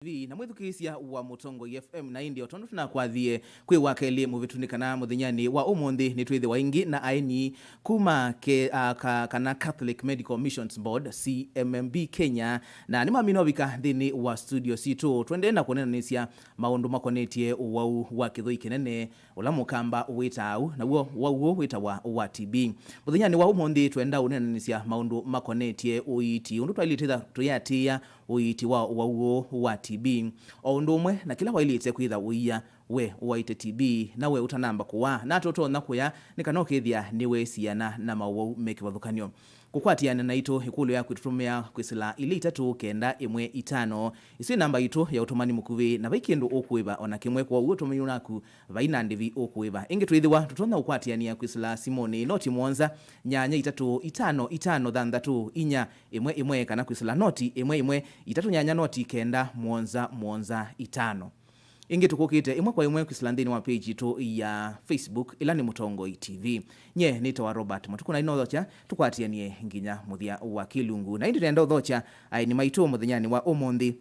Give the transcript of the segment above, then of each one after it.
Na mwithukisia wa Mutongo FM na indio tondu tunakwathie kwi wakeli muvitunikana muthinyani wa umundi ni twithi waingi na AENI kuma kana Catholic Medical Missions Board CMMB Kenya na ni maminovika thini wa studio C2 twende na kuonananisya maundu makonetie wau wa kithoi kinene ula mukamba witau na wo witawa wa TB muthinyani wa umundi twenda unananisya maundu makonetie Uiiti undu twalititha tuyatia Uiiti wa TB o ndumwe na kila Wailite kwitha uia we waite TB na we utanamba kuwa na totona kuya nikanokithia niwe siana na mawu mekivathukanio kukwatiana na ito ikulu ya kwitutumia kwisila ili 395 isi namba ito ya utumani mukuvi na vaikindu ukuiva ona kimwe kwa utumanyu naku vaina ndivi ukuiva ingi twithiwa tutona ukwatiania kwisila Simoni noti Mwanza nyanya 355 inya imwe kana kwisila noti imwe 3 nyanya noti kenda Mwanza 5 ingi tukukite imwe kwa imwe kwislandini wa page ito ya Facebook ila ni Mutongo TV nye nito wa Robert MUTUKU na inothocha tukwatianie nginya muthia wa kilungu na indi ndendo thocha ni maitu muthinyani wa umundi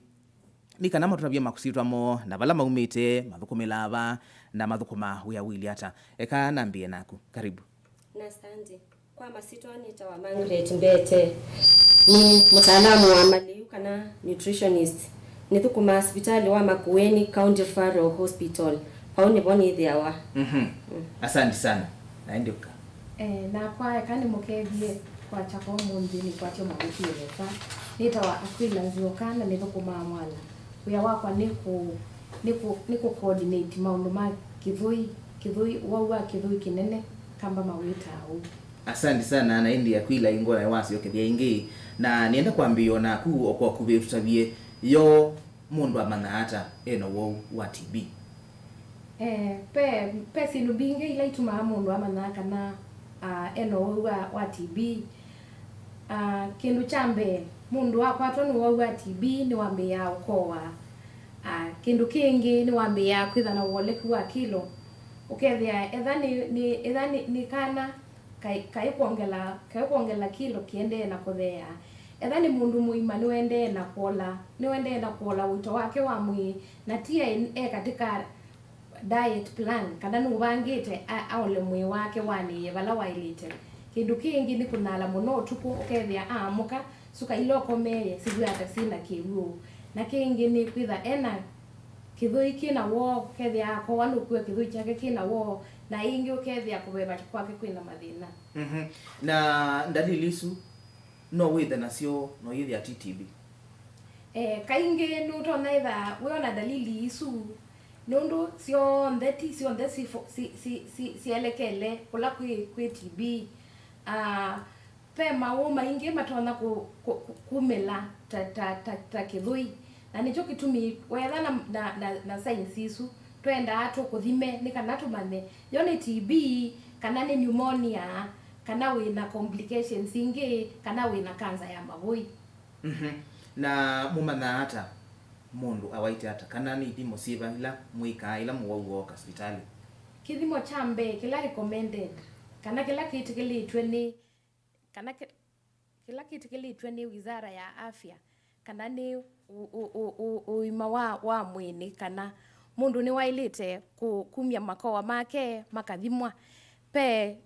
ni kana maturabia makusitwa mo na vala maumite mathukumilava na mathukuma uya wili hata eka nambie naku karibu na asante kwa masitwa nita wa MARGRET MBETE ni mtaalamu wa maliu kana nutritionist nithukuma hospitali wa Makueni County Referral Hospital pauni boni thiawa asante sana naenduka na kwa kani mukethie kwa chako mundi ni kwa tio magutire nitawa AQUILLA NZIOKA na nithukuma mwana uya wakwa niku coordinate maundu ma kithoi wa kithoi kinene kamba mawita au asante sana na indi AQUILLA ingora wasio kithia ingi na nienda kwambio na ku okwa kuve tutavie yo mundu amana hata wo wa TB pe sinubinge ila ituma mundu amana kana wa TB kindu chambe mundu akwatwa ni wa TB ni wambe ya ukowa kindu kingi ni wambe ya kwitha na woleku wa kilo ukethia edhani kana kai kuongela kilo kiende na kuthea edhani mundu muima niwende na kuola wito wake wa mwi na tia katika diet plan kana nubangite aole mwi wake wani vala Wailite kindu kingi ni kunala muno tuku ukethia amuka suka iloko meye sigwa atasina kiwu na kingi ni kwitha kithoi kina wo kethia ko wanu kwe kithoi chake kina wo na ingi ukethia kubeba kwake kwina mathina na dalili isu no witha nacio no yithi ati TB kaingi nutona itha weona dalili isu nundu sio ndeti si elekele kula kwi TB pe mauma ingi matona kumela ta kithoi na nicho kitumi wetha na science isu twenda atu kuthime ni kana tumane yone TB kana ni pneumonia kana wina complications ingi kana wina cancer ya mavui na mumana hata mundu awaite hata kana ni thimo siva ila mwika ila muwauo hospitali kithimo chambe kila recommended kana kila kitu kilitwe ni wizara ya afya kana ni uima wa mwini kana mundu ni Wailite kumya makoa make makathimwa pe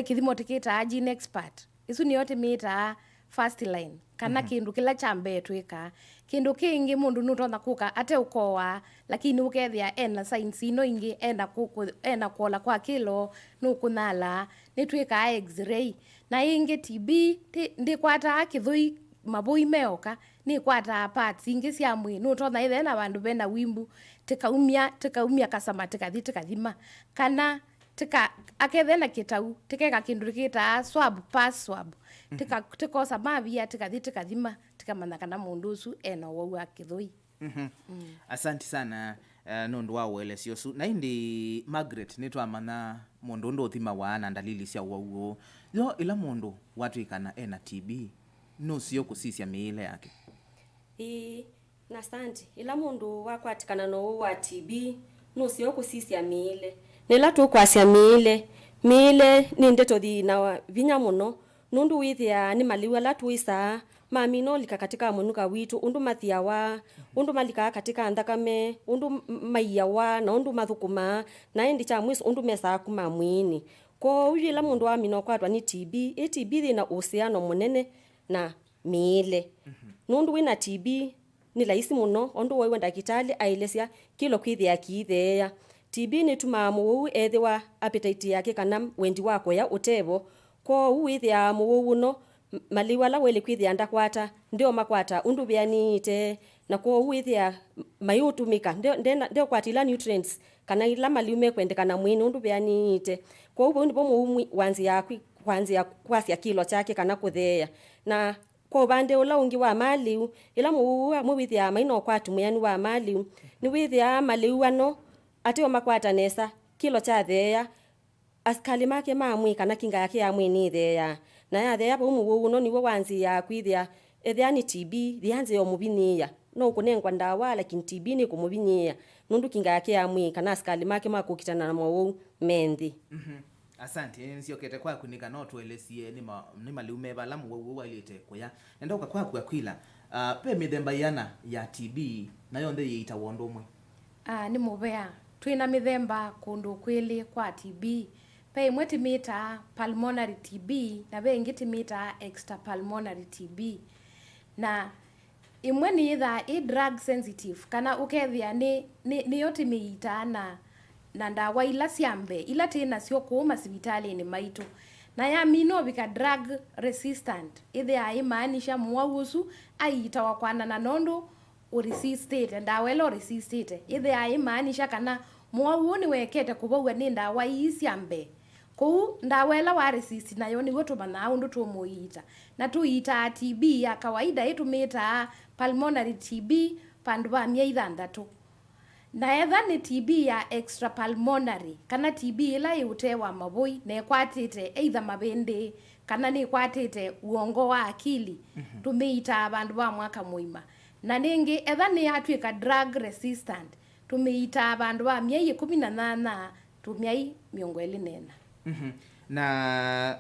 kithimo tikita gene expert isu ni yote mita first line kana kindu kila chambe twika kindu kingi mundu nutona kuka ate ukowa lakini ukethia ena science ino ingi ena kuola kwa kilo nukunala nitwika x-ray na ingi TB ndi kwata kithoi mabui meoka ni kwata parts ingi cia mwi nutona ithe na bandu bena wimbu tikaumia kasama tikathima kana akethena kitau tikeka kindu kita swab tikosa mavia tikathima tikamana kana mundu usu wo wa kithoi asante sana nondu wa welesio su na indi MARGRET nitwamana mundu ndo thima wana dalili cia wauo yo ila mundu watu ikana TB no sio kusisia miile yake na asante ila mundu wakwatikana no wa TB no sio kusisia miile nela tu kwasia miile ni ndeto thina vinya muno nundu withia ni maliwa la tuisa mamino lika katika munuka witu undu mathiawa undu malika katika ndakame undu maiyawa na undu mathukuma na endi cha mwiso undu mesa kuma mwini ko uyila mundu wa mino kwatwa ni TB TB ina uhusiano munene na miile nundu wina TB ni laisi muno ondu wewe ndakitali ailesia kilo kwithia kiithea TB ni tumamu ethiwa appetite yake kana wendi wako ya utebo ko uithia muwu no maliwala wele kwithia ndakwata ndio makwata undu bianite na ko uithia mayutumika ndio kwatila nutrients kana ila maliume kwendekana mwini undu bianite ko ubo ndipo mu wanzi yakwi kwanzia kwasia kilo chake kana kuthea na ko bande ula ungi wa maliu ila mu withia maino kwatu muyani wa maliu ni withia maliu ano ate makwata nesa kilo cha thea askali make mamwi kana kinga yake ya mwini thea na ya thea bo mu no ni wanzi ya kwithia ethia ni TB thianze yo mubinia no kunengwa ndawa lakini TB ni kumubinia nundu kinga yake ya mwi kana askali make makukitana na mwo mendi Asante NZIOKA kwa kunika no tuelesie ni maliume balamu Wailite Kuya nenda kwa AQUILLA pe mithemba yana ya TB nayo nthe yita wondomwe ni mubea twina mithemba kundu kwili kwa TB pe imwe timita pulmonary TB na be ingi timita extrapulmonary TB na imwe ni either drug sensitive kana ukethia ni yote miita na ndawa ila siambe ila tena sio kuuma sibitali ni maitu na ya mino bika drug resistant ithe aimaanisha muausu aita wakwana na nondo uresistate ndawa elo resistate ithe aimaanisha kana muauoni wekete kubawa ni ndawa isiambe ko ndawa ela wa resist nayo ni goto bana undu tumuita na tuita TB ya kawaida itumita pulmonary TB pandu ba mia ithandatu na etha ni TB ya extrapulmonary kana TB ila yutewa mabui na ekwatite either mabende kana ni kwatite uongo wa akili tumeita abandu ba mwaka muima na ningi etha ni atwika drug resistant tumeita abandu ba miai 18 tumiai miongo elinena na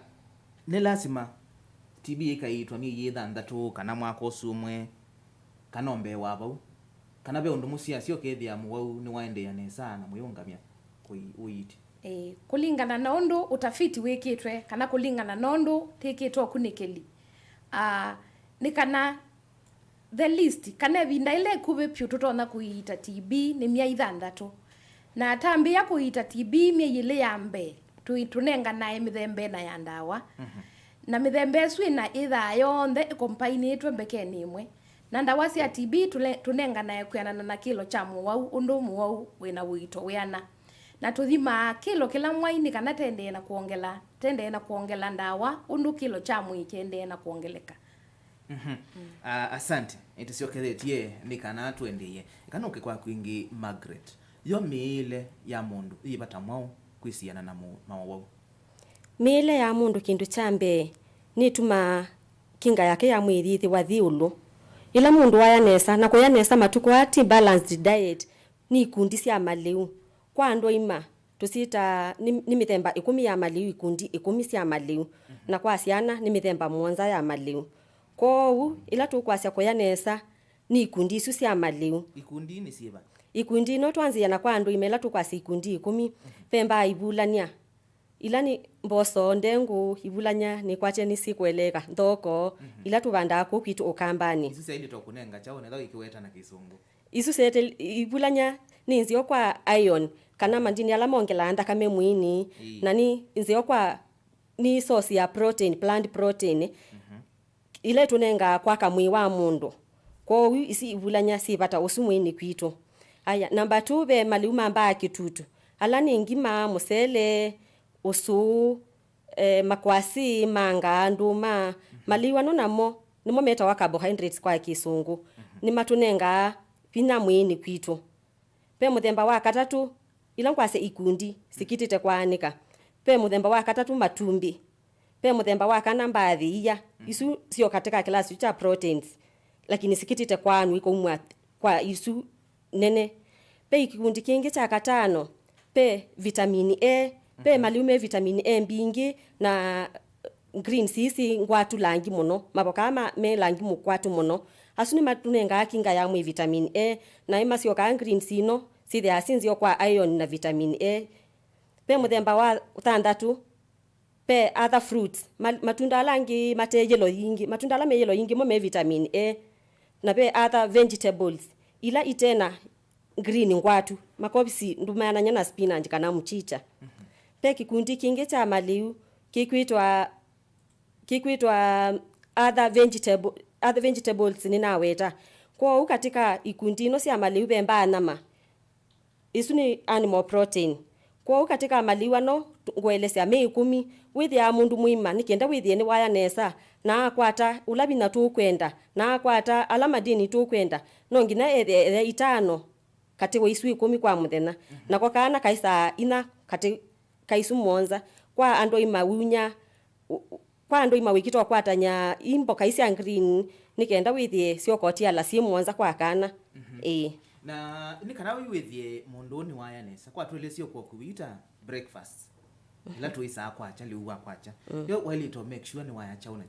ni lazima TB ikaitwa ni ithandatu kana mwaka usumwe kana ombe wabau kana be undu musia sio kethia muwau ni waendea nesa na muyungamia Uiiti kulingana na undu utafiti wikitwe kana kulingana na undu tikitwa kunikeli ni kana the list kana vinda ile kube pyu tutona kuita TB ni mia ithandatu na tambia kuita TB mia ile yambe tunenga na mithembe na ya ndawa na mithembe swina itha yonthe ikompainitwe mbekeni imwe na ndawa cia TB tunenga na kwianana na kilo cha muwau undu muwau wina wito wiana na tuthima kilo kila mwaini kana tende na kuongela ndawa undu kilo cha mwikende na kuongeleka asante NZIOKA ni kana tuendeye kana ukikwa kwingi MARGRET yo miile ya mundu ibata mwao kwisiana na mawau miile ya mundu kindu chambe ni tuma kinga yake ya mwirithi wa thiulu ila mundu waya nesa na kuya nesa matuko ati balanced diet ni ikundi cia maliu kwa andu ima tusita ni mithemba 10 ya maliu ikundi 10 cia maliu na kwa ciana ni mithemba 7 ya maliu ko ila tukwacia kuya nesa ni ikundi isu cia maliu ikundi ni siba ikundi no twanzia na kwa andu imela tukwasi ikundi 10 pemba ibulania ila ni mboso ndengu ibulanya ni kwache ni sikweleka ndoko ila tubanda ko kwitu okambani isu saidi tokunenga chao netho ikiweta na kisungu isu sete ibulanya ni nzio kwa iron kana mandini ala mongela kame mwini na ni nzio kwa ni source ya protein plant protein ile tunenga kwa kamwi wa mundu ko isi ibulanya sibata usumwini kwitu aya number 2 be maliuma mba kitutu ala ni ngima musele usu makwasi manga nduma maliwa no namo nimo meta wa carbohydrates kwa kisungu ni matunenga pina mwini kwitu pe muthemba wa katatu ila kwase ikundi sikitite kwanika pe muthemba wa katatu matumbi pe muthemba wa kana mbathi iya isu sio katika klasi cha proteins lakini sikitite kwanu iko umwa kwa isu nene pe ikundi kingi cha katano pe vitamini A pe maliume vitamini A mbingi na green sisi ngwatu langi muno mabokama me langi mukwatu muno asuni matunenga kinga ya mu vitamin A na MASIOKA green sino si the asinzio kwa iron na vitamin A pe muthemba wa utandatu pe other fruits matunda langi mate yellow yingi matunda la me yellow yingi mo me vitamin A na pe other vegetables ila itena green ngwatu makobisi ndumana nyana spinach kana mchicha pe kikundi kingi cha maliu kikwitwa other vegetables ninaweta kwa katika ikundi no sia maliu bemba nama isuni animal protein kwa katika maliwa no ngwelesya me 10 with ya mundu muima nikenda with ni waya nesa na kwata ulabi na tu kwenda na kwata alama dini tu kwenda no ngina itano katika isu 10 kwa muthena na kwa kana kaisa ina katika kaisu monza kwa ando imawunya kwa ando imawikitwa kwatanya imbo kaisi green nikenda withie siokotia la simonza kwa kana na nikana withie mondoni waya nesa kwa twelesio kwa kuita breakfast ila tuisa kwacha liuwa kwacha yo Wailite make sure ni waya chauna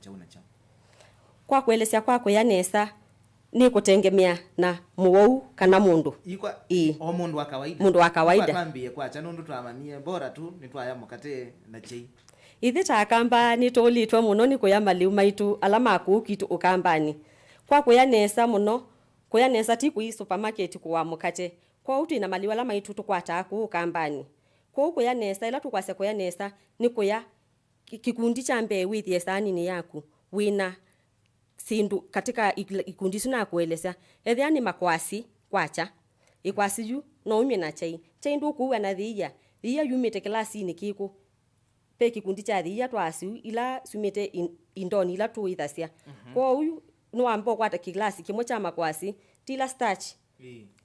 kwa kuelesea kwako ya nesa ni kutengemea na muwou kana mundu ikwa o mundu wa kawaida kwa tambie kwacha nundu twamanie bora tu nitwaya mukate na chei ithi akamba ni tolitwa muno ni kuya maliu maitu alama kukitu ukambani kwa kuya nesa muno kuya nesa ti ku supermarket kuwa mukate kwa utu ina maliu alama itu tukwata ku ukambani kwa kuya nesa ila tukwase kuya nesa ni kuya kikundi cha mbe with yesani ni yaku wina sindu katika ikundi suna kueleza ethani makwasi kwacha ikwasi yu no umye na chai ndu kuwa na thia yumite klasi ni kiko pe kikundi cha thia twasi ila sumite indoni ila tu ithasia kwa uyu no ambo kwata klasi kimo cha makwasi tila starch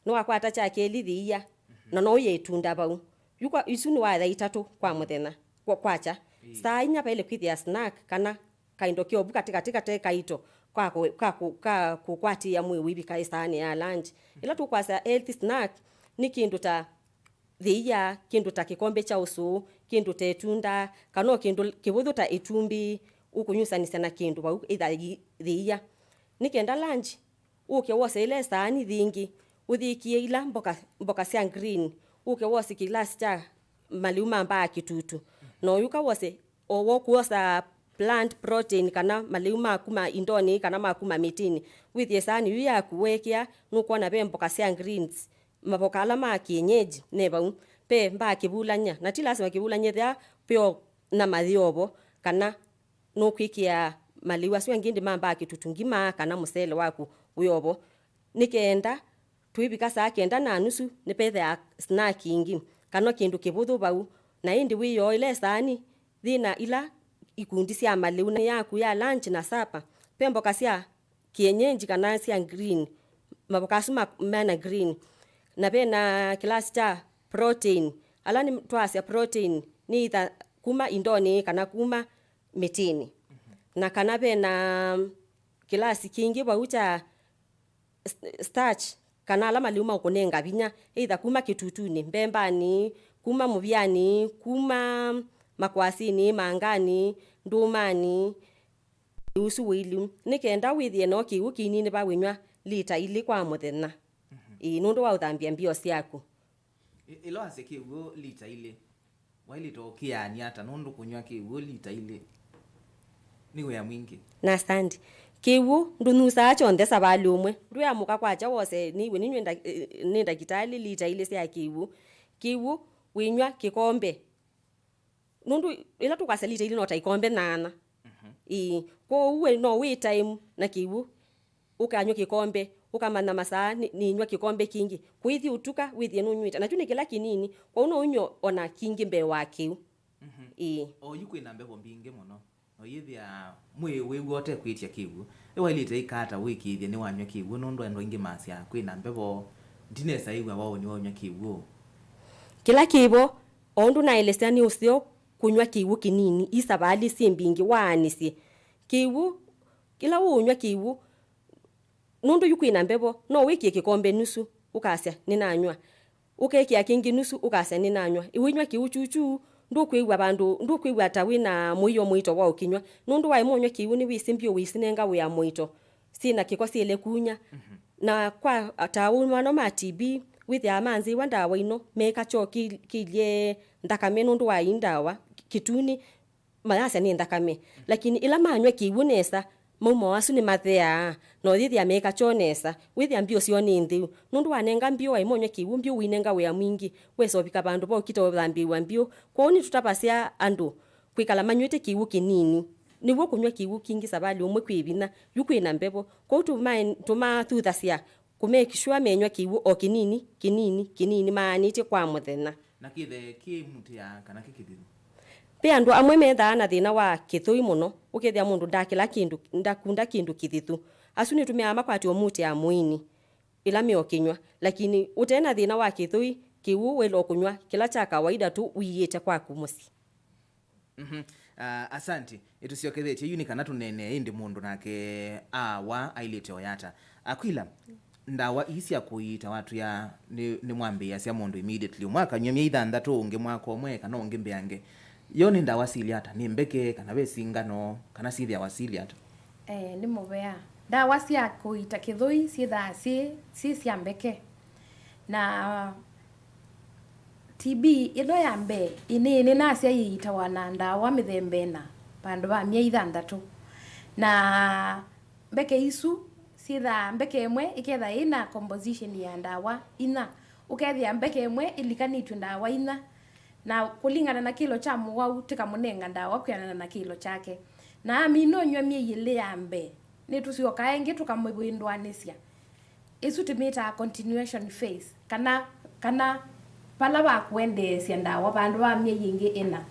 no akwata cha keli thia no yetunda bau yuko isuni wa itatu kwa muthena kwa kwacha saa inya pele kwithia snack kana kaindo kiobu katika te kaito kwa kukwati ya mwe wibi kaisani ya lunch ila tu kwa sa healthy snack ni kindu ta thia kindu ta kikombe cha usu kindu te tunda kano kindu kibudhu ta itumbi ukunyusa ni sana kindu ba either thia nikenda lunch uke wose ile sani thingi uthikie ila mboka cia green uke wose kilasi cha maliuma mba kitutu no yuka wose owo kuosa plant protein kana maliuma kuma indoni kana makuma mitini with yesani yu ya kuwekia nuko na bemboka cia greens maboka alama kienyeji neba pe mba kibulanya na ti lazima kibulanya thia pio na mathiobo kana nukwikia maliwa sio ngindi mamba kitutungima kana musele waku uyobo nikenda tuibika saa kenda na nusu ni pethe ya snack ingi kana kindu kibuthu bau na indi wiyo ile sani thina ila ikundi cia maliu na yaku ya lunch na supper pemboka cia kienyeji kana cia green maboka suma mana green na bena kilasi cha protein alani twasia protein ni ita kuma indoni kana kuma mitini na kana bena kilasi kingi baucha starch kana alama liuma ukunenga binya either kuma kitutuni mbembani kuma mubyani kuma makwasini mangani ndumani usu wilu nikenda withie no kiu kinini ba winywa lita ili kwa muthena nundu wa uthambia mbio ciaku ilo asekiugo lita ile Wailite okiani hata nundu kunywa kiugo lita ile niwe ya mwingi na stand kiwu ndunusa chonde sabali umwe nduya muka kwacha wose niwe ninda kitali lita ile cia kiwu winywa kikombe nundu ila tukase lita ile nota ikombe nana kwa uwe no we time na kiwu ukanywa kikombe ukamana masaa ninywa kikombe kingi kuithi utuka withi nunywita na chuni kila kinini kwa uno unyo ona kingi mbe wakiu o yuko ina mbebo mbinge muno no yithia mwe wote kwitia kiwu Wailite ikata wiki ithia ni wanywa kiwu nundu endo ingi masi akwi na mbebo ndinesa igwa wao ni wanywa kiwu kila kibo ondu na elesea ni usio kunywa kiwu kinini isabali simbingi waanisi kiwu kila unywa kiwu nundu yuko ina mbebo no wiki kikombe nusu ukasya ninanywa ukekia kingi nusu ukasya ninanywa iwinywa kiwu chuchu ndukwigwa bandu ndukwigwa ta wina muyo muito wa ukinywa nundu wa imonyo kiu ni wisimbio wisinenga ya muito sina kiko sile kunya na kwa ataunwa ma TB with ya manzi wanda waino meka choki kilie ndakame nundu wa indawa kituni mayasa ni ndakame lakini ila manywe kiunesa mumo asu ni mathea no thithia meka chonesa withia mbio sio ni nthiu nundu wanenga mbio wa imonyo kiu mbio winenga wea mwingi wesobika bandu bo kito thambiwa mbio kwoni tutapasia andu kwikala manywete kiu kinini niwo kunywa kiu kingi sabali umwe kwibina yukwina mbebo kwa tuma thuthasia kumake sure menywa kiu o kinini maanite kwa muthena na kithe ki mutia kana kikithiru pe andu amwe metha na thina wa kithui muno ukethia mundu ndakila kindu ndakunda kindu kithitu asu ni tumia makwati omuti ya muini ila mio kinywa lakini utena thina wa kithui kiu welo kunywa kila cha kawaida tu uiyete kwa kumusi. Asante itusiokethetie yuni kana tunene indi mundu nake awa ailite oyata Aquila ndawa isi ya kuita watu ya ni mwambi ya sia mundu immediately mwaka nyemye ithandatu unge mwaka omwe kana unge mbeange yoni ndawa siliata ni mbeke kana besingano kana sithia wasiliata ni mubea ndawa cia kuita kithui sitha si cia mbeke na TB ino ya mbe ini nacia iita wana ndawa mithembena pandu ba mia ithandatu na mbeke isu sitha mbeke imwe iketha ina composition ya ndawa ina ukethia mbeke imwe ilikanitwe ndawa ina na kulingana na kilo cha muwau tikamunenga ndawa kuyana na kilo chake na amino nywa mieyile ya mbe ni tusioka engi tukamwibwindwanisya isu timita continuation phase kana pala wa kuendesya ndawa bandu ba mieyingi ina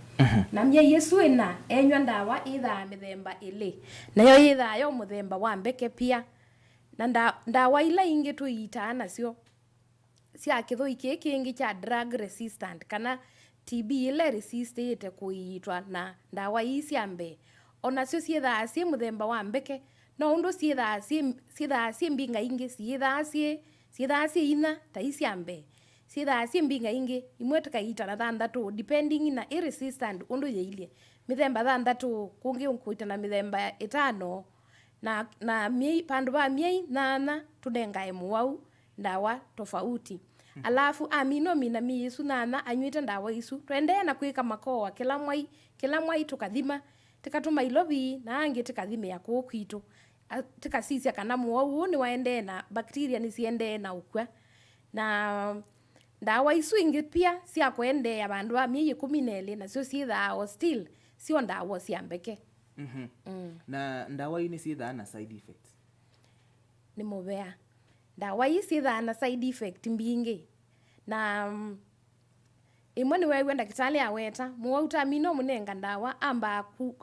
na miei yesu ina enywa ndawa itha mithemba ili nayo itha yo muthemba wa mbeke pia na ndawa ila ingi tuita nacio cia kithui kingi cha drug resistant kana TB ile resistate kuitwa na ndawa isi ambe onacio cietha cie muthemba wa mbeke no undu cietha cie mbinga ingi cietha cie ina ta isi ambe cietha cie mbinga ingi imwe tukaita na thandatu depending na resistant undu yeilie mithemba thandatu kungi unkuita na mithemba itano na miei pandu ba miei nana tunenga emuwau ndawa tofauti alafu amino mina miisu nana anywite ndawa isu twendea na kwika makoa kila mwai tukathima tikatuma ilovi na angi tikathime ya kwitu tikasisia kana muwau ni waende na bacteria ni siende na ukwa na ndawa isu ingi pia cia kwende ya bandu ba miei 12 na sio sitha still sio ndawa cia mbeke na ndawa ini sitha na side effects ni mubea ndawa isi na side effect mbingi na imwe ni wewe ndakitali aweta muwauta amino munenga ndawa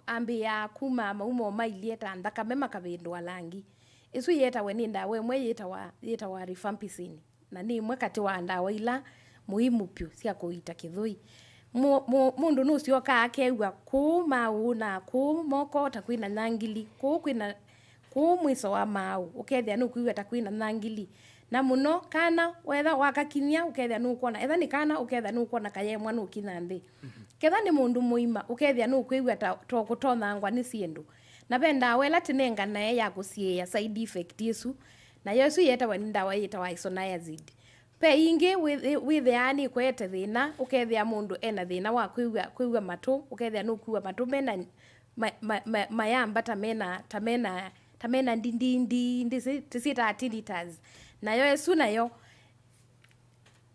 ambi ya kuma maumo mailie ta ndakame makabindwa langi isu yeta we ni ndawa imwe yeta wa rifampicin na ni imwe kati wa ndawa ila muhimu pyu cia kuita kithui mundu nucioka akeigua kuma una kumoko takwina nangili kwina mwiso wa mau ukethia nukuigua takwina nangili na muno kana wetha wakakinya ukethia nukuona etha ni kana ukethia nukuona kayemwa nukina nthi ketha ni mundu muima ukethia nukuigua to kutonangwa ni ciendu na benda wela tinenga nae ya kusiea side effect isu na yesu yeta wa ndawa yeta wa isoniazid pe ingi with yani kwete thina ukethia mundu ena thina wa kuigua matu ukethia nukuigua matu mena mayamba tamena ndindi tisita tinnitus nayo yesu nayo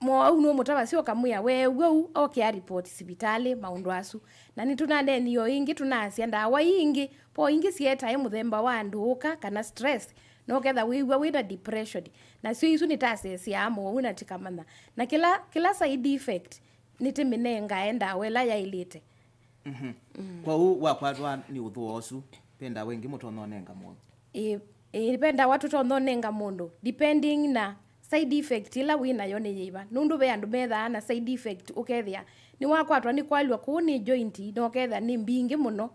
mo uno mutawa sio kamuya wewe okay report sibitali maundu asu na nitunande niyo ingi tunasia ndawa ingi po ingi sieta muthemba wa nduka kana stress no ketha wiwa wina depression na sio isu nitasesia amo una tikamana na kila side effect nitiminenga enda wela yailite kwa u wakwatwa ni uthuosu penda wengi mutononenga mundu penda watu tononenga mundu depending na side effect ila wina yone yiba nundu be andu metha na side effect ukethia ni wakwatwa ni kwalwa ku ni joint no ketha ni mbingi muno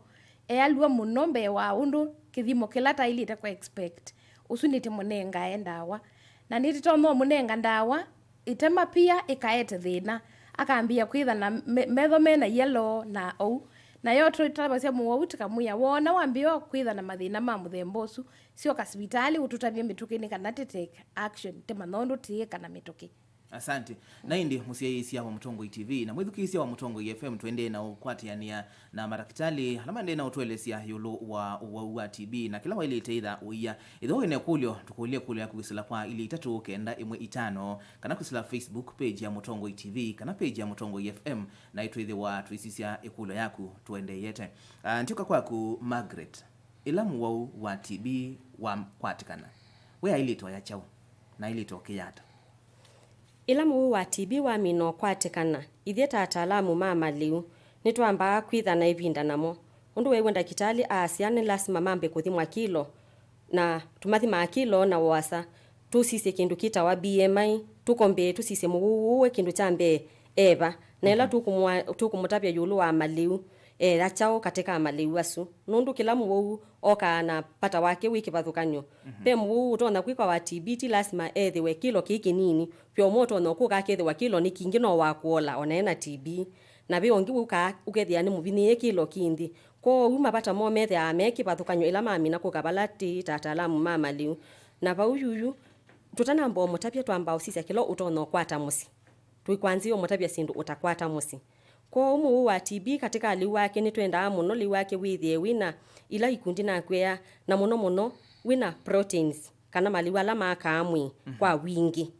alwa muno mbe wa undu kithimo kila tailite kwa expect usunite munenga endawa na nititono munenga ndawa itema pia ikaete thina akambia kwitha na metho mena yellow na au na yo tutabasia muwauti kamuya wona wambio kwitha na mathina ma muthemba ucu cio kasibitali ututavie mituki-ini kana take action te manondo tie kana mituki. Asante. Na indi musiaisia wa Mutongo TV na mwithukisia wa Mutongo FM twende na ukwatiania na marakitali halama ndena utwelesia yulu wa TB na kila Wailite itha uia itho ine kulyo tukulie kule ya kugisila kwa ili 395 kana kusila Facebook page ya Mutongo TV kana page ya Mutongo FM na itwithi wa tuisisia ikulo yaku tuende yete. Ntuka kwaku Margret ilamu wa TB wa kwatikana wea ilito ya chau na ilito kiyata ilamu wa TB wa mino kwatikana ithieta ataalamu mama liu nitwamba kwitha na ivinda namo undu wewe ndakitali asiane lasima mambe kuthimwa kilo na tumathima kilo na wasa tusise kindu kita wa BMI tukombe tusise muwe kindu chambe eva na ila tukumutapia yulu wa maliu rachao katika maliu asu nundu kila muwu oka na pata wake wiki bathukanyo pe muwu utona kwikwa wa TB ti lasima ethiwe kilo kiki nini pyo moto no kuka kethiwa kilo ni kingi no wakuola onaena TB na be ongi uka ukethia ni muvini kilo kindi ko uma pata mo methe ameki bathukanyo ila mami na kukabalati tatalamu mama liu na ba uyuyu tutana mbo mutapia twamba usisi kilo utona kwata musi tuikwanzio mutapia sindu utakwata musi ko umu wa TB katika liwake ni twenda muno liwake withie wina ila ikundi na kwea na muno wina proteins kana maliwa la makamwi kwa wingi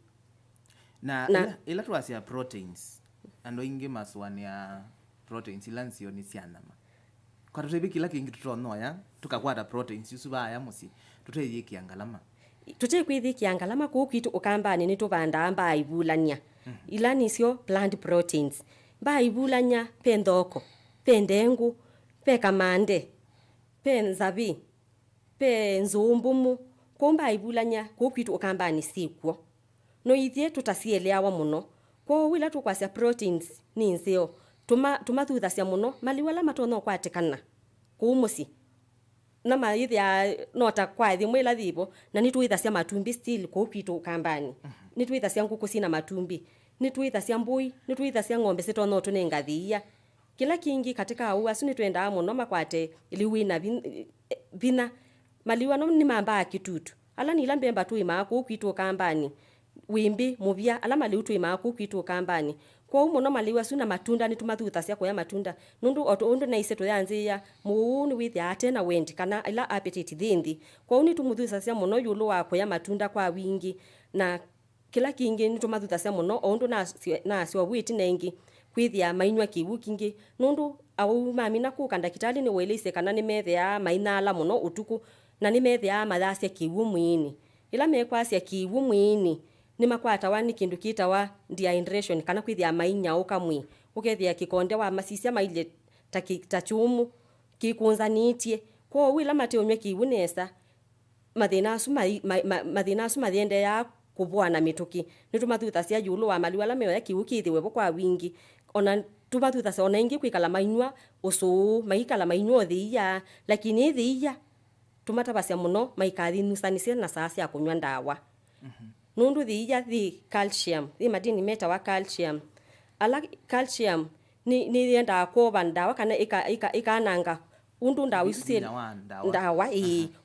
na ila tuasia proteins ando ingi maswania proteins ilansio ni sianama kwa tutebi kila kingi tutonoya tukakwata proteins yusubaya musi tuteyi kiangalama tutekwithi kiangalama kukitu ukambani ni tuvanda amba ibulanya ila nisio plant proteins ba ibulanya pe ndoko pe ndengu pe kamande pe nzabi pe nzumbumu kumba ibulanya kukitu ukambani sikwo no ithie tutasielewa muno kwa wila tukwasia proteins ni nseo tumathuthacia muno maliwala matono kwatikana kuumusi na maithia nota kwathi mwila thibo na nituithacia matumbi still kukitu ukambani nituithacia nguku sina matumbi nituithacia mbui nituithacia ng'ombe sitono tunengathia kila kingi katika au asu nitwenda muno makwate liwina vina maliwa no ni mamba kitutu ala ni lambemba tu imaku kwitu kambani wimbi muvia ala mali utu imaku kwitu kambani kwa muno maliwa suna matunda ni tumathuthacia kwa matunda nundu oto na iseto yanzia muuni with ate na wendi kana ila appetite thindi kwa uni tumuthusacia muno yulu wa kwa matunda kwa wingi na kila kingi ni tumathuthacia muno ondu na sio witi nengi kwithia mainywa kiwu kingi nundu au mami na kuka ndakitali ni welise kana ni methia mainala muno utuku na ni methia mathacia kiwu mwini ila mekwacia kiwu mwini ni makwata wani kindu kitawa dehydration kana kwithia mainya ukamwi ukethia kikonde wa masisia maile tachumu kikunzanitie kwa wila mateonywe kiwu nesa mathina asu mathiende ya kubwana mituki nitumathuthacia yulu wa maliwala meoya kiwu kithiwe kwa wingi ona tumathuthacia ona ingi kwikala mainywa usu maikala mainywa thiia lakini thiia tumatabacia muno maikathi nusanisia na saa cia kunywa ndawa nundu thiia thi calcium thi madini meta wa calcium ala calcium ni yenda kuva ndawa kana ikananga undu ndawa isu sie ndawa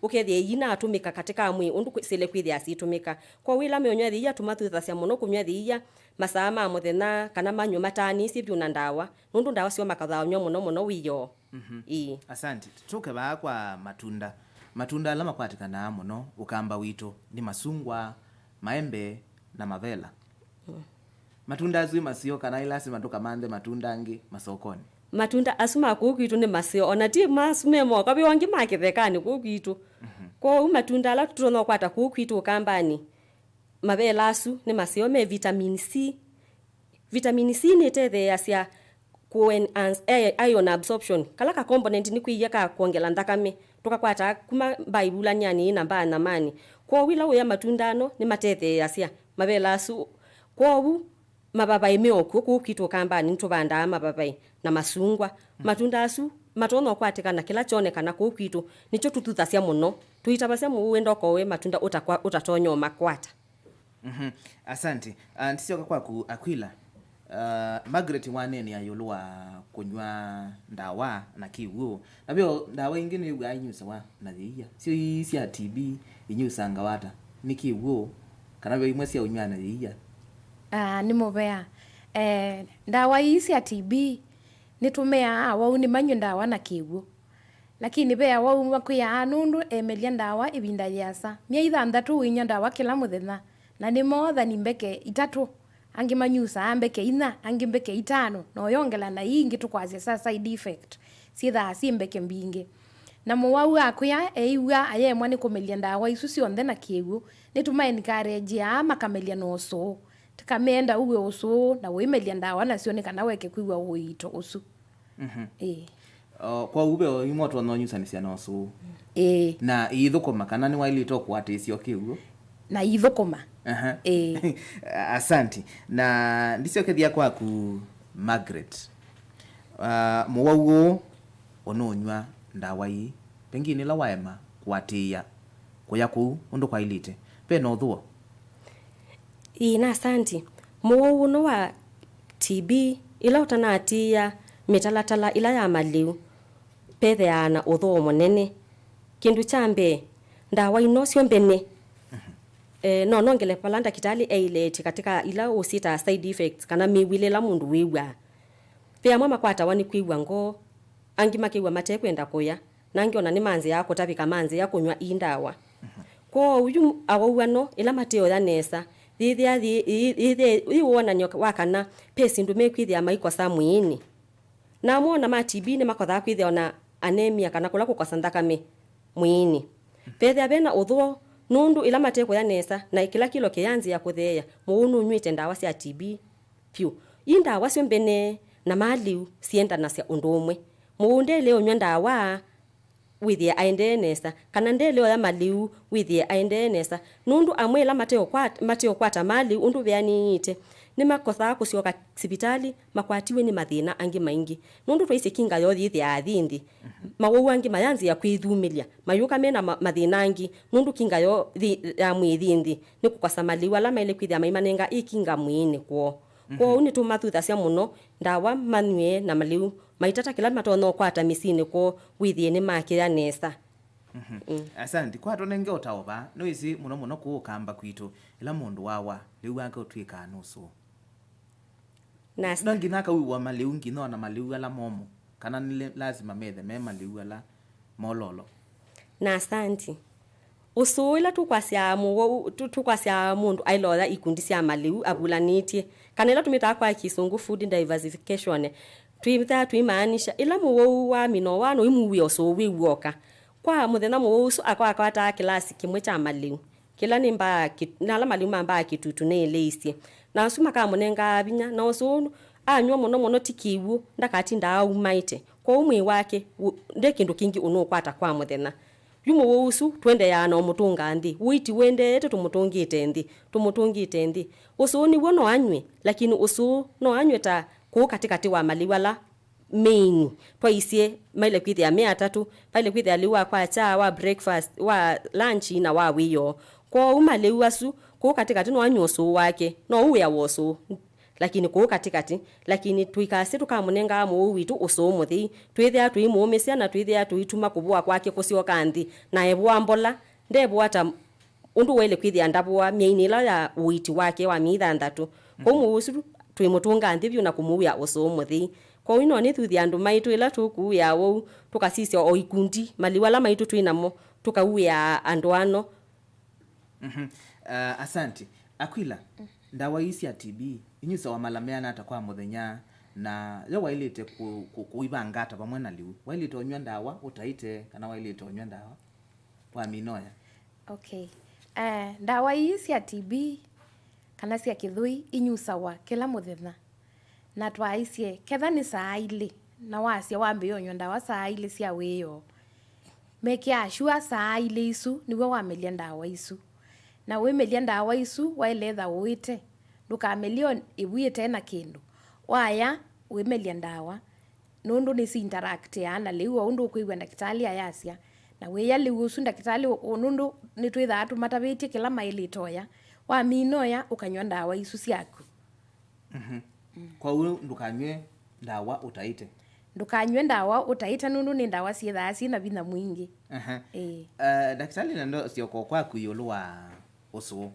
ukethia ina atumika katika mwi undu sile kwithia asitumika kwa wila meonywa thiia tumathuthacia muno kunywa thiia masaa ma muthena kana manyu matani si biuna ndawa nundu ndawa sio makathanywa muno wiyo asante tuke ba kwa matunda lama kwatikana muno ukamba wito ni masungwa maembe na mavela matunda azwi masio kana ilasi matoka mande matunda angi masokoni matunda asuma kukitu ni masio ona ti masume mo kabi wangi makithekani kukitu kwa matunda ala tutono kwata kukitu kambani mavela asu ni masio me vitamin C ni tethea cia ku enhance iron absorption kala ka component ni kuiya ka kuongela ndakame tukakwata kuma baibula nyani na bana mani kwa wila uya matunda no ni matethea cia mavela asu kwa mababai meoku kukitu kambani ntubanda mababai na masungwa matunda asu matono kwatikana kila chone kana kukitu nicho tututhacia muno tuitabacia muwendo kowe matunda utatonyo makwata asante ntisioka kwaku AQUILLA Margret wanene ayolwa kunywa ndawa na kiwu nabyo ndawa ingine yuga inyusa wa na thia sio isi ya TB inyusa ngawata ni kiwu kana byo imwe sia unywa na thia ni mubea ndawa isi ya TB nitumea wau ni manyu ndawa na kiwu lakini bea wau makuya anundu emelia ndawa ibinda yasa mia ithanthatu winya ndawa kila muthenya na ni motha ni mbeke itatu angi manyusa ambeke ina angi mbeke itano no yongela na ingi tukwazia sa side effect sitha simbeke mbingi na muwau akuya eiwa aye mwani kumelia ndawa isu cionthe na kiwu nitumae encourage makamelia noso tikamenda uwe usu na wimelia ndawa nacio ni kana weke kuiwa uito usu kwa ube imoto no nyusa ni cia noso na ithukuma kana ni Wailite kwaticio kiwu na ithukuma Asanti na ndicokethia kwaku Margret muwauo ononywa ndawa ii pengine la waema kwatia kuya ku undu kwa Wailite pe no thuo na asanti muwau no wa TB ila utanatia mitalatala ila ya maliu pethe ana uthuo munene kindu chambe ndawa ino cio mbene no nongele palanda kitali ailete katika ila usita side effects kana miwile la mundu wiwa pia mama kwata wani kwiwa ngo angi makiwa mate kwenda kuya nangi ona ni manzi yako tabika manzi ya kunywa indawa ko uyu awawano ila mateo ya nesa thithi wona nyoka wakana pesi ndume kwithia maiko samwini na muona ma TB ne makotha kwithia ona anemia kana kula kukosa thakame mwini pethe abena uthuo nundu ila mateko ya nesa na ikila kilo kianzi ya kutheya muunu nywite ndawa cia TB piu indawa cio mbene na maliu sienda na cia undu umwe muunde leo nywa ndawa withia aende nesa kana ndele ya maliu withia aende nesa nundu amwe ila mateo kwata maliu undu beanite ni makotha kucioka sibitali makwatiwe ni mathina angi maingi nundu twaise kinga yo thithia athindi mawu angi mayanzi ya kwithumilia mayuka mena mathina angi nundu kinga yo ya mwithindi ni kukosa maliu ala maile kwithia maimanenga ikinga mwini kwo uni tumathutha cia muno ndawa manywe na maliu maitata kila matono kwata misini kwo withie ni makira nesa Asante kwa tonenge utaoba no isi muno ku kamba kwitu ila mundu wawa liu wake utwika nusu nangi naka uwa maliu ngino na maliu ala momo kana ni lazima methe me maliu ala mololo na asanti usuila tukwasya mundu ailola ikundi cia maliu abulanitie kana ila tumita kwa kisungu food diversification tuimaanisha ila muwau wa mino wano imuwio so wiwoka kwa muthena muwusu akwata klasi kimwe cha maliu kila nimba nala maliu mamba kitutu ne leisi na usuma kama munenga binya na usunu anywa muno tikiwu ndakati ndaumaite kwa umwe wake ndekindu kingi unokwata kwa muthena yumo wusu twende yana omutunga ndi Uiiti wende ete tumutungite ndi usuni wono anywe lakini usu no anywe ta ku katikati wa maliwala main twaisie maile kwithia 300 pale kwithia liwa kwa cha wa breakfast wa lunch na wa wiyo kwa umaliwa asu ku katikati no anywa usu wake no uwe awosu lakini ku katikati lakini tuikase tukamunenga mu witu usu muthi twithia tuimuumisia na twithia tuituma kubua kwake kucioka nthi na ebwa mbola ndebwata undu wele kwithia ndabwa miaini la ya Uiiti wake wa mithanthatu kwa muusuru twimutunga nthi byu na kumuya usu muthi kwa wino ni thuthia andu maitu ila tukuya wo tukasisio o ikundi maliwala maitu twinamo tukauya andu ano Asante Aquila ndawa isi ya TB inyusa wa malameana atakwa muthenya na yo Wailite kuibangata pamwe na liu Wailite onywa ndawa utaite kana Wailite onywa ndawa wa minoya ndawa isi ya TB kana cia kithui inyusa wa kila muthenya na twaisie ketha ni saa ile na wasia wambe onywa ndawa saa ile cia wiyo meke ashua saa ile isu niwe wamelia ndawa isu na wemelia ndawa isu wailetha uite ndukamelio ibuite na kindu waya wemelia ndawa nundu ni si interact yana liu undu kuigwa ndakitali ayasia na weya liu usu ndakitali nundu ni twitha atu matabitie kila maili toya wa minoya ukanywa ndawa isu ciaku kwa hiyo ndukanywe ndawa utaite ndukanywe ndawa utaita nundu ni ndawa ciithaa cina vina mwingi. Daktari nando sioko kwaku yolwa usu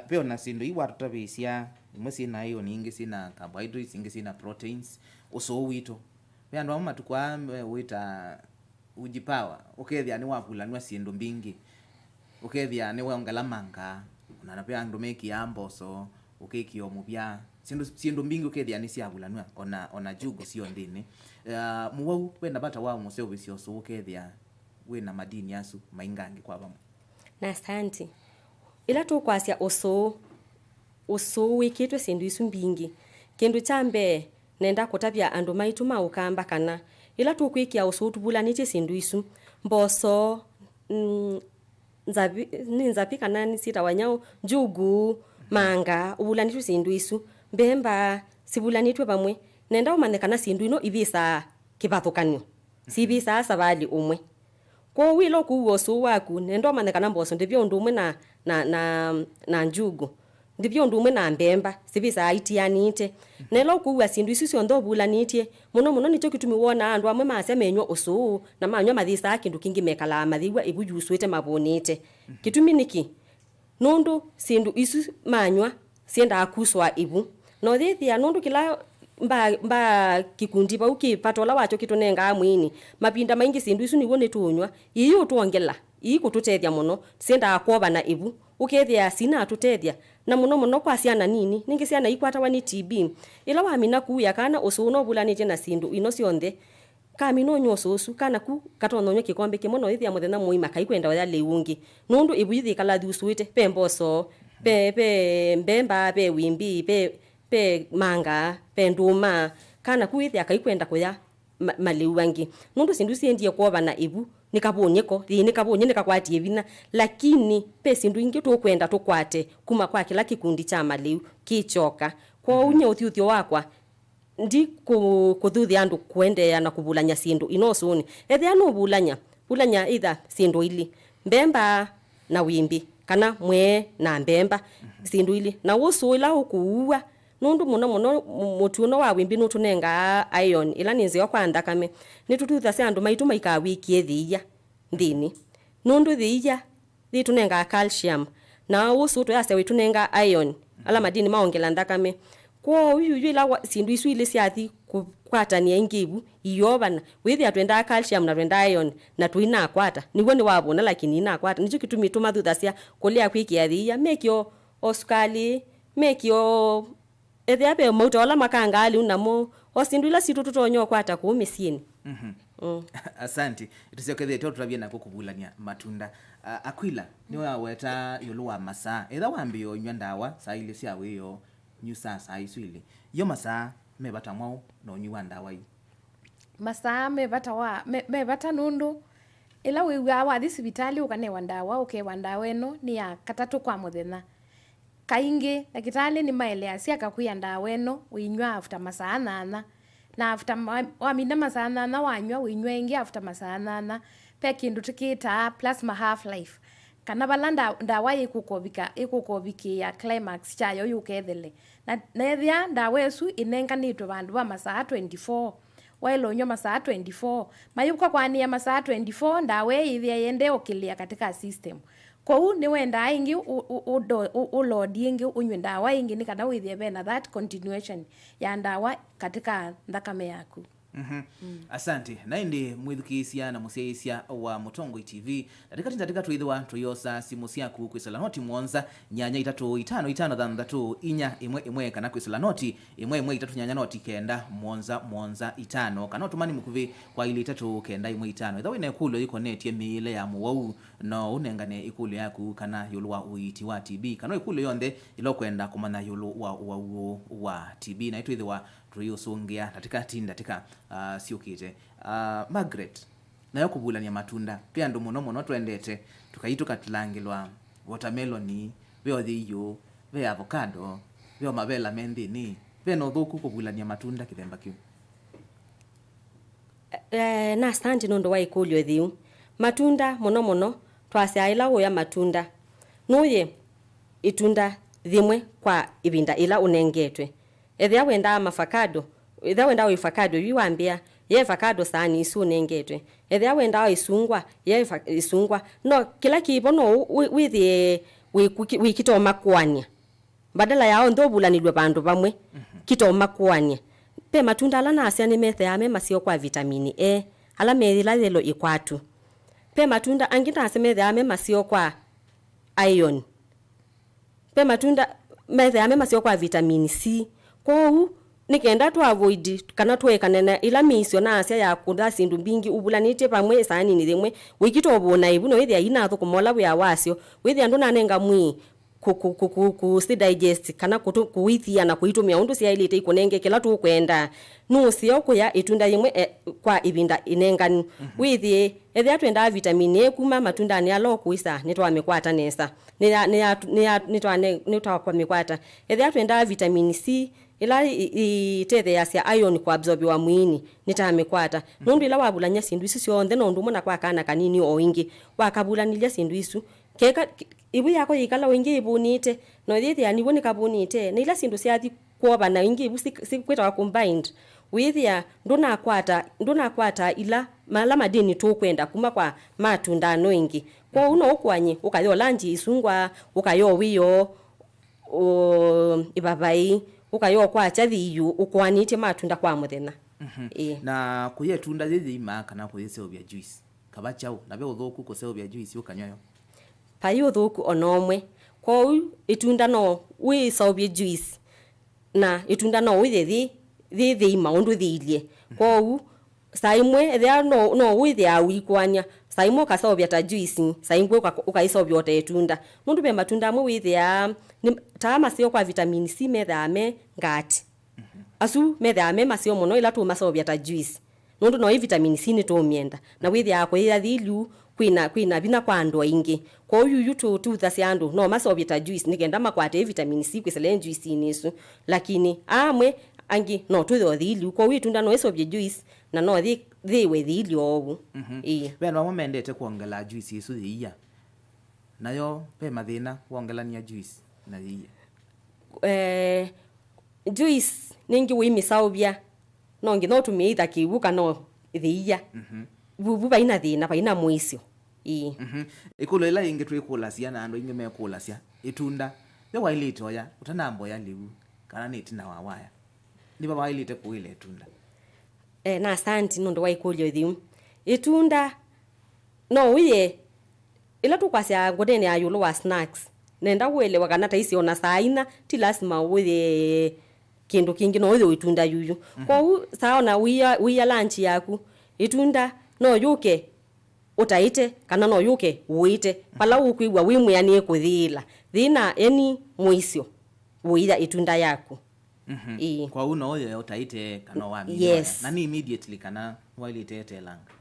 peo na sindu iwa tutabisia imwe sina hiyo ningi sina carbohydrates ingi sina proteins usu wito beando amatukwa wita ujipawa ukethia ni wakulanwa sindu mbingi ukethia ni wongala manga na pia ndo meki amboso ukekio mubya sindu mbingi ukethia ni siagulanwa ona jugo sio ndini muwau wenda bata wao museo bisio so ukethia wina madini yasu maingangi kwa bamu na asante ila tu kwasia uso wikitwe sindu isu mbingi kindu chambe nenda kutapia andu maitu maukamba kana ila tu kwikia uso tubulanite sindu isu mboso nzapi kana ni sita wanyao njugu manga ubulanitwe sindu isu mbemba sibulanitwe bamwe nenda umandekana sindu ino ibisa kibathukanyo sibisa sabali umwe kwa wilo kuwo so waku nendo manekana mboso ndivyo ndumwe na njugu ndivyo ndumwe na mbemba sibisa itianite nelo kuwa sindu isu siondo bulanitie muno nicho kitumi wona andu amwe masemenyo usu na manyo mathisa kindu kingi mekala mathiwa ibujuswete mabonete kitumi niki nundu sindu isu manywa sienda akuswa ibu no thithia nundu kila mba kikundi ba ukipatola wacho kitonenga mwini mapinda maingi sindu isu niwone tunywa iyo tuongela iko tutethia muno sienda akoba na ibu ukethia sina tutethia na muno kwa ciana nini ningi ciana ikwata wani TB ila wamina kuya kana usuno bulanije na sindu ino cionthe kamino nyososu kana ku katononyo kikombe kimono ithia muthena muima kaikwenda wa leungi nundu ibu ithi kala thusuite pe mboso pe mbemba pe wimbi pe manga pe nduma kana kuithia kaikwenda kuya maleuangi nundu sindu siendie kwa na ibu nikabonyeko nikabonye nikakwatie vina lakini pe sindu ingi tukwenda tukwate kuma kwa kila kikundi cha maleu kichoka kwa unye uthio wakwa ndi kuthuthi andu kuendea na kubulanya sindu inosuni ethia no bulanya either sindu ili mbemba na wimbi kana mwe na mbemba sindu ili na usu ila ukuua nundu muno mutuno wa wimbi nutunenga iron ila NZIOKA ndakame nitututha se andu maitu maika wiki ethia ndini nundu thia thitunenga calcium na usu to yase witunenga iron ala madini maongela ndakame kwa uyu ila sindu isu ile siathi kwatania ingibu iyobana withi atwenda calcium na twenda iron na tuina kwata niwe ni wabona lakini ina kwata nicho kitumi tumathutha cia kulia kwikia thia mekio oskali mekio ethia pe mauta ola makanga ali unamo osindu ila situ tutonyo kwata ku misieni Asante itusiokethe turavia na kukubulania matunda AQUILLA niwe aweta yoluwa masa etha wambio nywa ndawa saa ile cia wiyo nyusa saa isu ile yo masa mebata mwao no nywa ndawa hii masa mebata nundu ila wiwa wa sibitali ukane wandawa ukewandawa eno ni ya katatu kwa muthenya kaingi dakitali ni maelea cia kakuya ndawa eno winywa after masaa 8 na after wamina masaa 8 wanywa winywa ingi after masaa 8 pe kindu tikita plasma half life kana balanda ndawa ikukobikia climax chayo yukethele na ethia ndawa esu inenganitwe bandu ba masaa 24 wailo nyoma masaa 24 mayuko kwani ya masaa 24 ndawa ithia yende okilia katika system kwa u ni wenda ingi ulodi ingi unywe ndawa ingi ni kana withie bena that continuation ya ndawa katika thakame yaku. Asante na ndi mwithukisia na museisia wa Mutongo TV katika tuithwa tuyosa simu ciaku kwisala noti mwonza nyanya 355 inya imwe kana kwisala noti imwe 3 nyanya noti kenda mwonza 5 kana tumani mukuvi kwa ile 3 kenda imwe 5 ithawe na ikulo iko netie miile ya muwau no unengane ikulo yaku kana yulwa Uiiti wa TB kana ikulo yonde ilokwenda kumana yulwa wa TB na tuithwa tuyosongea katika tindatika siokite Margret nayo kubulania matunda pia ndo muno twendete tukaituka tilangilwa watermelon vyo thiyo ve avocado vyo mabela mendini ve no thuku kubulania matunda kithemba kiu na stand ndo wa ikulyo thiu matunda muno twasaila uya matunda nuye itunda thimwe kwa ibinda ila unengetwe ethia wenda mafakado ethia wenda ifakado yiwambia ye avocado sani isu nengetwe ethia wenda isungwa ye isungwa no kila kibo no withie wikito makwania badala yao ndobulanilwe bandu bamwe kito makwania pe matunda ala nasia ni methe ame masio kwa vitamini E ala methila lelo ikwatu pe matunda angita asemethe ame masio kwa iron pe matunda methe ame masio kwa vitamini C kou nikenda tu avoid kana twekanena ila misio na asia ya kunda sindu mbingi ubulanite pamwe sani ni thimwe wikito obona ibuno withia ina thukumola bya wasio withia ndu nanenga mwi ku digest kana kuithia na kuitumia undu cia ilite ikunenge kila tu kwenda no sio kuya itunda yimwe kwa ibinda inengani withie ethia twenda vitamini E kuma matunda ni alo kuisa nitwamekwata nesa nitwa mekwata ethia twenda vitamini C ila itethe ya cia iron kwa absorbiwa mwini nitamekwata nundu ila wabulanya sindu isu cionthe no ndu mona kwa kana kanini o ingi wakabulanilia sindu isu keka ibu yako yikala wingi ibunite no thithia ni boni kabunite ni ila sindu ciathi kuoba na wingi ibu sikwita combined withia nduna kwata ila mala madini tu kwenda kuma kwa matunda no ingi kwa uno ukwanye ukayo lanji isungwa ukayo wiyo ibabai ukayo kwa chathiyu ukwanite matunda kwa muthena na kuye tunda thithi ima kana kuyese obya juice kabachao na be uthuku ko obya juice ukanyoyo pai uthuku onomwe kwa itunda no wi sobye juice na itunda no withi maundu thiilie kwa saimwe ethia no withi awikwanya saimwe kasobya ta juice saimwe ukaisobya ote itunda nundu be matunda amwe withia tama sio kwa vitamin C methame ngati asu methame masio muno ila tu masobya ta juice nundu no vitamin C ni to mienda na withia kwa ila thilu kwina bina kwa ando ingi kwa uyu tu thasi andu no masobya ta juice nikenda makwate vitamin C kwisele juice nisu lakini amwe angi no tu thilu kwa witunda no esobya juice na no thiwe thilu obu beno wamendete kuongela juice isu thiya nayo pe mathina kuongelania juice na thiya juice ningi wimisaubya no ngi no tumia kibuka no thiya bubu baina thina baina mwisio ikulo ila ingi twikulasia na andu ingi mekulasia itunda the Wailite oya utanambo ya liu kana nitina wawaya ni baba Wailite kuile itunda na asante ndo waikulyo thiu itunda no uye ila tukwasia godeni ayulo wa snacks nenda kuelewa kana taisi ona saina ti lazima uye kindu kingi no uye itunda yuyu kwa saona uya lunch yaku itunda no yuke utaite kana no yuke uite pala ukwigwa wimuyani ekuthila thina eni mwisio uida itunda yaku kwa uno oyo utaite kana wami yes. na ni immediately kana Wailite telanga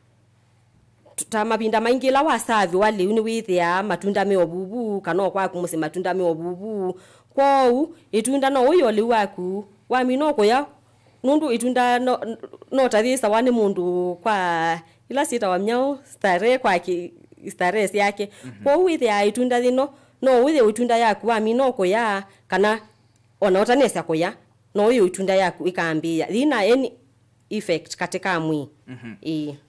tamabinda maingi la wasavi wali uni withia matunda meobubu kana kwa kumuse matunda meobubu kwa itunda no uyo liwaku wamino koya nundu itunda no tathisa wani mundu kwa ila sita wamnyao stare kwa stare yake kwa withia itunda thino no withia itunda yaku wamino koya kana ona otanesa koya no uyo itunda yaku ikambia thina any effect katika mwi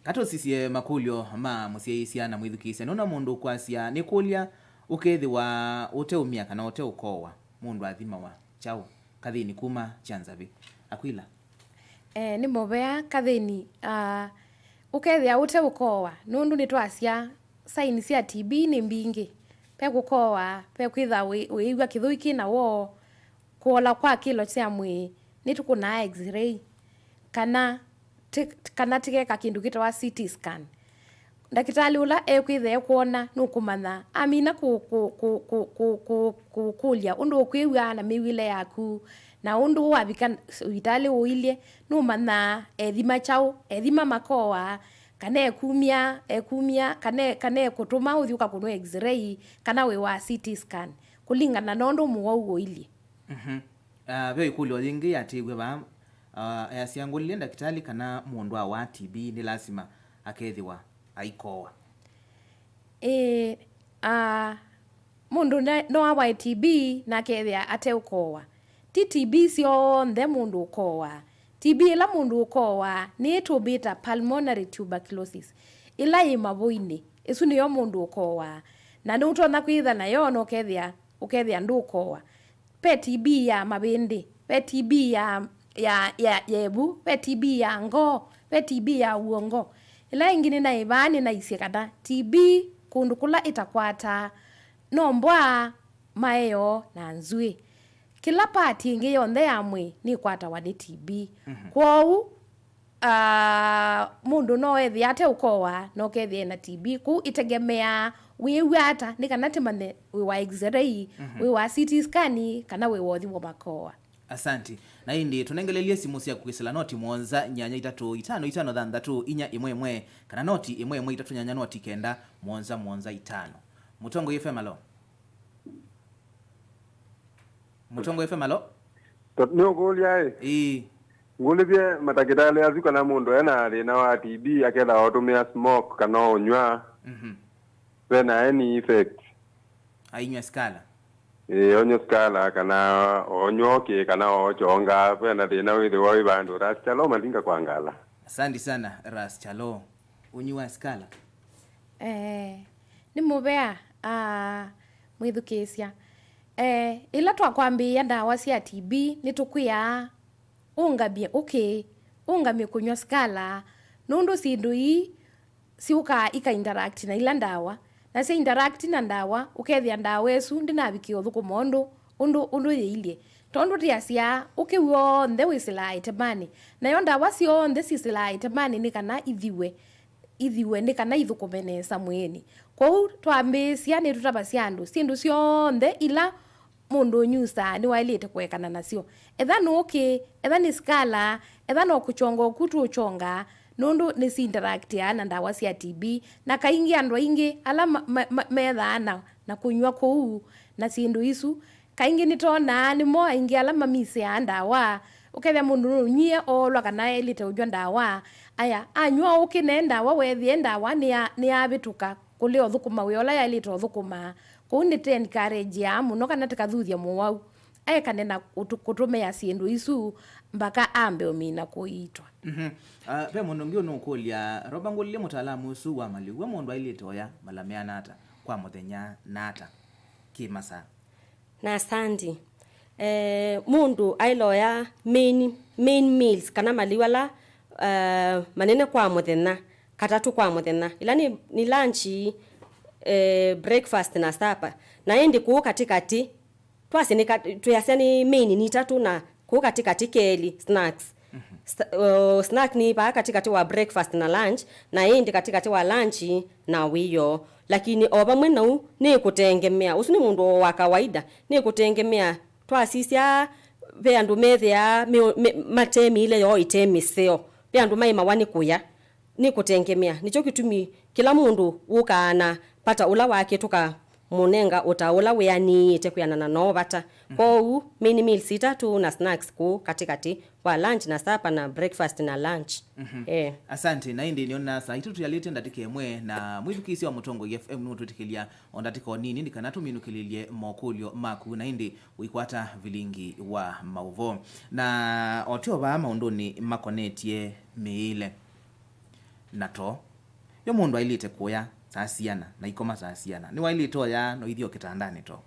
kato sisi makulyo ma musiaisia na mwithukisia nona mundu kwasia nikulia ukethi wa uteumia kana ute ukowa mundu athima wa chao kathini kuma chanzavi AQUILLA ni mobea kathini ukethia ute ukowa nundu ni twasia sign cia TB ni mbingi pe gukowa pe kwitha wiigwa kithuiki na wo kuola kwa kilo cia mwi ni tukuna x-ray kana tigeka kindu kitwa CT scan ndakitali ula ekwithe kuona nukumana amina kulia undu ukwiwa na miwile yaku na undu wabika uitali uilie numana ethima chao ethima makoa kana ekumia kana kutuma uthiuka kunwa x-ray kana we wa CT scan kulingana na undu muwa uilie vyo ikulyo thingi atigwe ba asiangulie ndakitali kana mundu wa TB ni lazima akethiwa aikowa mundu no wa TB na kethia ate ukowa ti TB sionthe mundu ukowa. TB ila mundu ukowa ni tubita pulmonary tuberculosis ila imavuini isu niyo mundu ukowa na nutona kwitha nayo no ukethia ndu ukowa pe TB ya mabindi pe TB ya yebu pe TB ya ngo pe TB ya uongo ila ingini na ivani na isikada TB kundu kula itakwata nombwa maeo na nzui kila pati ingi yonthe yamwe ni kwata wa TB kwou mundu no ethi ate ukowa no kethi na TB ku itegemea wiwi ata ni kana timane we wa X-ray we wa CT scan kana we wothi wo makowa. Asanti. Na hindi tunengelelie simu cia kukisela noti mwonza nyanya 3 inya imwe kana noti imwe 3 nyanya noti kenda mwonza 5. Mutongo FM alo. Mutongo FM alo. Totnyo golia ngulibye matakitale azuka na mundu ena ali na wa TB akela otumia smoke kana onywa then any effect ainywa skala onyo skala kana onyoke kana ochonga pena dina withi wa bandu raschalo malinga kwangala. Asante sana raschalo unywa skala ni mubea mwithukisia ila twakwambia ndawa cia TB nitukuya ungamie kunywa skala nundu sindu ii siuka interact na ila ndawa na si interact na ndawa ukethia ndawa esu ndinabikio thukuma undu yiilie tondu tiasia ukiwo nthe wisila itemani na yo ndawa sio nthe sisila itemani ni kana ithiwe ni kana ithukumenesa mweni kwou twambisia ni tutabasia andu sindu sio nthe ila mundu nyusa ni Wailite kwekana nasio etha etha ni skala etha no kuchonga kutu uchonga nundu ni si interact na ndawa cia TB na kaingi andu aingi ala metha na kunywa kuu na sindu isu kaingi nitona ni mo aingi ala mamise ndawa ukethia mundu nyie olwa kana Wailite unywa ndawa aya anywa ukine ndawa wethie ndawa ni abituka kulio thukuma we ola Wailite thukuma kundi te encourage ya muno kana tikathuthia muwau kanena kutumia sindu isu mpaka ambe omina kuitwa. Pe mundu ngio no kulia roba ngulile mutaalamu usu wa mali we mundu Wailite oya malamea nata kwa muthenya nata kimasa na sandi mundu ailoya main meals kana maliwala manene kwa muthenya katatu kwa muthenya ila ni lunch breakfast na supper na endi ku katikati twasinika tuyaseni main ni tatu na ku katikati keli snacks snack ni pa katikati wa breakfast na lunch na endi katikati wa lunch na wiyo lakini oba mwena ni kutengemea usuni mundu wa kawaida ni kutengemea twasisia ve andu methia matemi ile yo itemi seo ve andu mai mawani kuya ni kutengemea nicho kitumi kila mundu ukana pata ula wake tuka munenga utaula weani tekuyana na no bata kwa main meal sita tu na snacks ku katikati wa lunch na supper na breakfast na lunch. Asante na indi niona saa itu tuyalite ndatike mwe na mwithukisi wa Mutongo FM no tutikelia ondatiko nini ndikana tuminukililie mokulio maku na indi uikwata vilingi wa mauvo na otio ba maundoni makonetie meile nato yo mundu Wailite kuya saasiana na ikoma saasiana ni Wailite oya no ithio kitandani to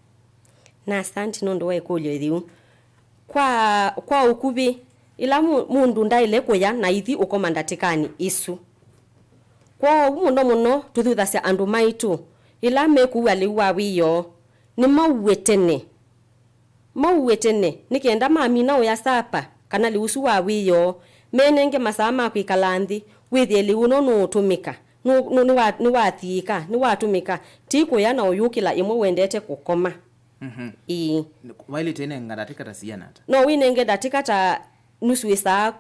na asante nondo we kulio ithiu kwa ukubi ila mundu ndaile kuya na ithi ukoma ndatikani isu kwa muno tuthuthasia andu maitu ila meku aliwa wiyo ni mauwetene nikienda mamina oya sapa kana liusu wa wiyo menenge masama kwikala nthi withie liuno no tumika ni wathika ni watumika tiko yana oyukila imwe wendete kukoma. Wailite nenga datika tasiana ta no winenge datika ta nusuisa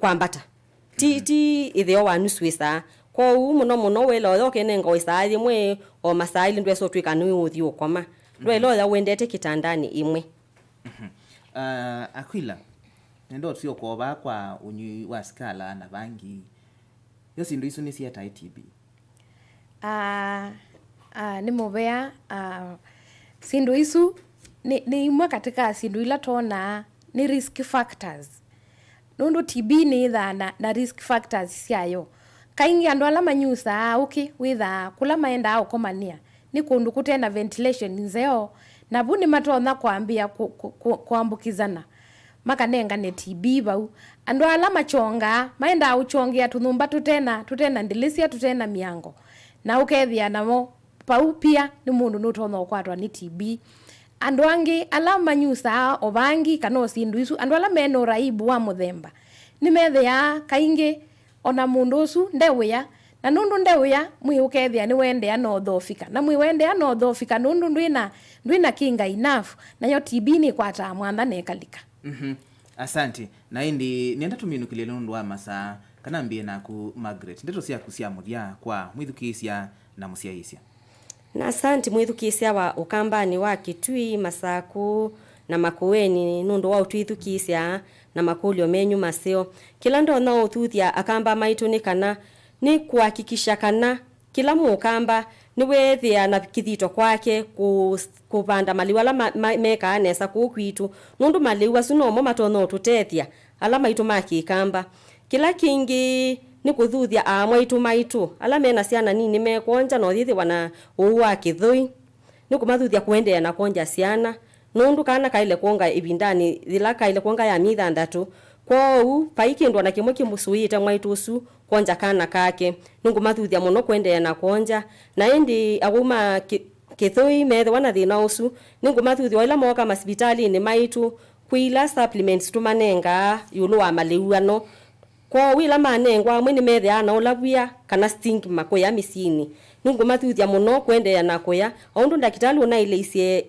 kwa mbata ti ithio wa nusuisa kwa muno welo yoke nenga oisa imwe o masaili ndwe so twika ni uthi ukoma ndwelo ya wendete kitandani imwe. Aquila ndo tio koba kwa unyi wa skala na bangi yo sindu isu ni cia TB ni mubea sindu isu ni imwe katika sindu ila tona ni risk factors. Nundu TB ni itha na risk factors siayo. Kaingi andu ala manyusa witha kula maenda au komania ni kundu kutena ventilation nzeo na buni matona kuambia kuambukizana makanenga ne TB bau andu ala machonga maenda au chongia tunumba tutena ndilisia tutena miango na ukethia namo pau pia ni mundu nutona ukwatwa ni TB. Andu angi ala manyusa obangi kano sindu isu andu ala meno raibu wa muthemba ni methea kaingi ona mundu usu ndewya na nundu ndewya mwi ukethia ni wendea no thofika na mwi wendea no thofika nundu ndwina kinga enough na yo TB ni kwata mwanda nekalika. Asante na indi nienda tuminukile nundu wa masa kana mbie na ku Margret ndeto cia kusia mudia kwa mwithukisia na musiaisia. Na asante mwithukisia wa ukambani wa Kitui Masaku na Makueni nundu wa utwithukisia na makulio menyu maseo kila ndo na ututhia akamba maitu ni kana ni kuhakikisha kana kila mukamba ni wethia na kithito kwake kupanda maliwala meka anesa kukwitu nundu maliwa suno mo matono tutethia ala maitu makikamba kila kingi ni kuthuthia amwaitu maitu ala mena ciana nini mekonja no thithi wana uwa kithui ni kumathuthia kuendea na konja ciana nundu kana kaile kuonga ibindani thila kaile kuonga ya mithandatu kwou paikindwa na kimwe kimusuite mwaitu usu konja kana kake nungu mathuthia muno kuendea na konja na indi aguma kithui methe wana thina usu nungu mathuthia ila moka masibitali ni maitu kuila supplements tumanenga yulu wa maliuano kwa wila manengwa mwini methe ana ulawia kana stigma kwa ya misini nungu mathuthia muno kuendea na koya aundu ndakitali una ile isie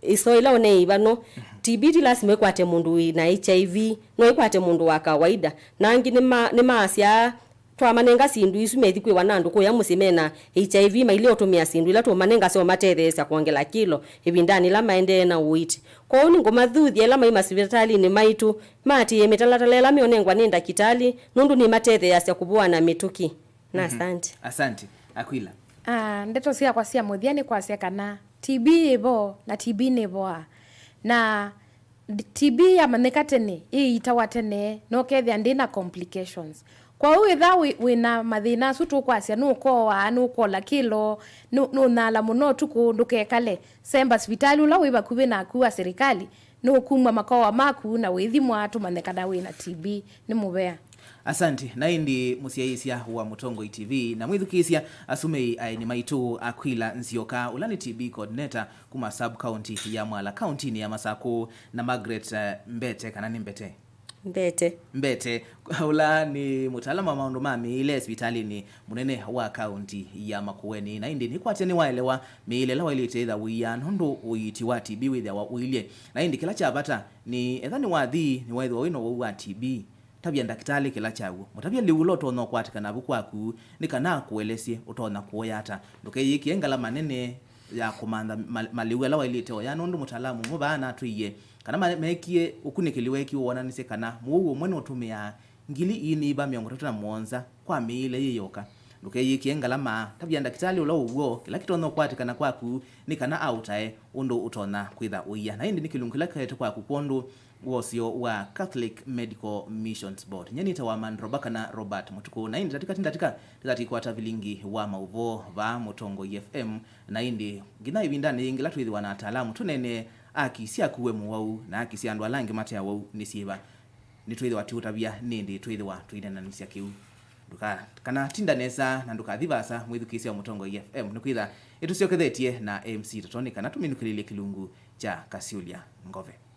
isoila one ibano TB lazima ikwate mundu na HIV no ikwate mundu wa kawaida nangi ni maasya twamanenga sindu isu methikwe wanandu ko ya musimena HIV maile otumia sindu ila tumanenga so matethesa kuongela kilo ibindani la maende na Uiiti ko ni ngomathuthia la mai masibitali ni maitu mati emitalalela mionengwa ni ndakitali nundu ni matethesa kubua na mituki na asante Aquila. Ndeto cia kwa cia muthiani kwa cia kana TB ebo na TB neboa na TB ya manekatene itawa tene no kethia ndina complications kwa witha wina mathina sutu kwasia nukoa nukola kilo nala muno tuku ndukekale semba hospitali ula wiba kubina kuwa serikali nukumwa makoa maku na withimwa tumanekana wina TB ni mubea. Asante na indi musiaisia wa Mutongo TV na mwithukisia asumei AENI maitu Aquila NZIOKA ulani TB coordinator kuma sub county ya Mwala county ni ya Masaku na MARGRET MBETE kana ni MBETE ula ni mutaalamu wa maundu mami ile hospitali ni munene wa county ya Makueni na indi ni kwateni waelewa miile la Wailite itha wiya nundu Uiiti wa TB witha wa uilie na indi kila chabata ni ethani wathi ni waithwa wino wa TB tabia ndakitali kila chagu mutabia liulo tono kwatikana bukwaku nikana kuelesie utona kuoyata ndukeyiki engala manene ya komanda maliwela Wailite ya nundu mutaalamu mubana tuiye kana mekie ukunikiliwe ki wonanise kana muwo mwene utumia ngili ini ba 37 kwa miile yiyoka ndukeyiki engala tabia ndakitali ulo uwo kila kitono kwatikana kwaku nikana autae undu utona kwitha uya na indi nikilungila kete kwaku pondu wosio wa Catholic Medical Missions Board nyeni tawa mandrobaka na Robert Mutuku na indi tatika kwata vilingi wa mauvo va Mutongo FM na indi gina ibindani ingila tuithi wana ataalamu tunene akisia kuwe muwau na akisia andu alangi mate ya wau nisiba ni tuithi watiutabia nindi tuithi wa tuidana nisia kiu duka kana tindanesa na nduka thivasa mwithukisia Mutongo FM nukwitha itusiokethetie na MC Totonika na tuminukililie kilungu cha Kasiulia Ngove.